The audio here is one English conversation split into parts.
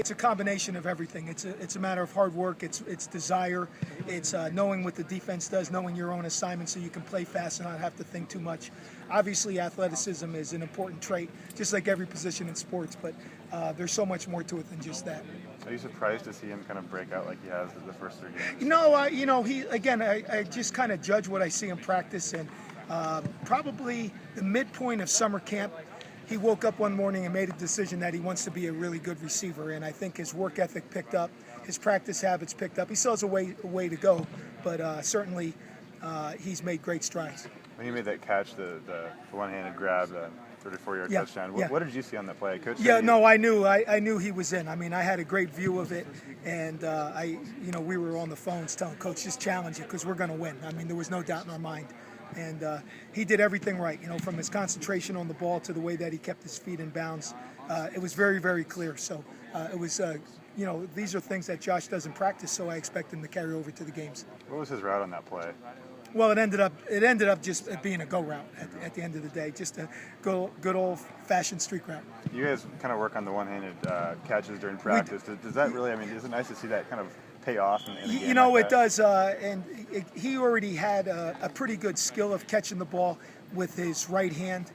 It's a combination of everything. It's a matter of hard work. It's desire. It's knowing what the defense does, knowing your own assignment, so you can play fast and not have to think too much. Obviously, athleticism is an important trait, just like every position in sports. But there's so much more to it than just that. Are you surprised to see him kind of break out like he has the first 3 games? No, he again. I just kind of judge what I see in practice, and probably the midpoint of summer camp. He woke up one morning and made a decision that he wants to be a really good receiver, and I think his work ethic picked up, his practice habits picked up. He still has a way to go, but certainly he's made great strides. When he made that catch, the one-handed grab, 34-yard touchdown, what did you see on that play? Coach? I knew he was in. I mean, I had a great view of it, and we were on the phones telling Coach, just challenge it because we're going to win. I mean, there was no doubt in our mind. And he did everything right, from his concentration on the ball to the way that he kept his feet in bounds. It was very, very clear. So it was, these are things that Josh does in practice, so I expect him to carry over to the games. What was his route on that play? Well, it ended up just being a go route at the end of the day, just a good old-fashioned streak route. You guys kind of work on the one-handed catches during practice. Does that really? I mean, is it nice to see that kind of pay off in a game like it does, and he already had a pretty good skill of catching the ball with his right hand,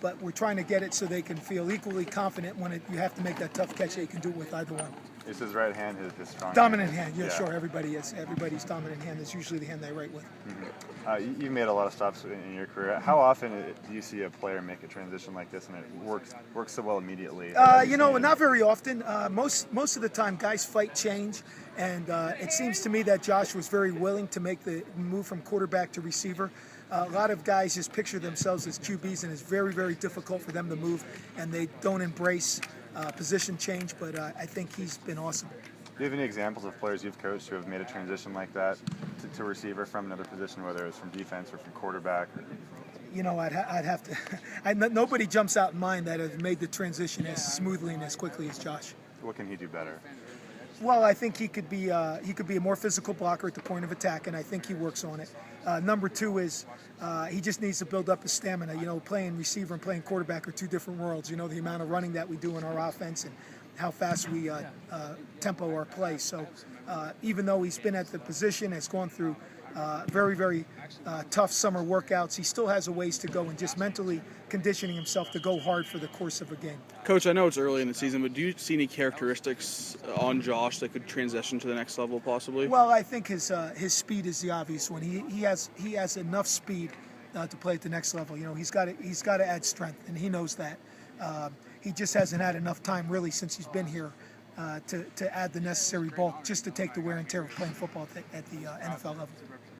but we're trying to get it so they can feel equally confident when you have to make that tough catch that you can do it with either one. Is his right hand his strong dominant hand? Yeah, sure. Everybody's dominant hand is usually the hand they write with. Mm-hmm. You've made a lot of stops in your career. How often do you see a player make a transition like this and it works so well immediately? Not very often. Most of the time, guys fight change, and it seems to me that Josh was very willing to make the move from quarterback to receiver. A lot of guys just picture themselves as QBs, and it's very, very difficult for them to move, and they don't embrace position change, but I think he's been awesome. Do you have any examples of players you've coached who have made a transition like that to receiver from another position, whether it's from defense or from quarterback? I'd have to. Nobody jumps out in mind that has made the transition as smoothly and as quickly as Josh. What can he do better? Well, I think he could be a more physical blocker at the point of attack, and I think he works on it. Number 2 is he just needs to build up his stamina. Playing receiver and playing quarterback are two different worlds. The amount of running that we do in our offense and how fast we tempo our play. So even though he's been at the position, has gone through very, very tough summer workouts, he still has a ways to go and just mentally conditioning himself to go hard for the course of a game. Coach, I know it's early in the season, but do you see any characteristics on Josh that could transition to the next level possibly? Well, I think his speed is the obvious one. He has enough speed to play at the next level. He's got to add strength, and he knows that. He just hasn't had enough time really since he's been here to add the necessary bulk just to take the wear and tear of playing football at the NFL level.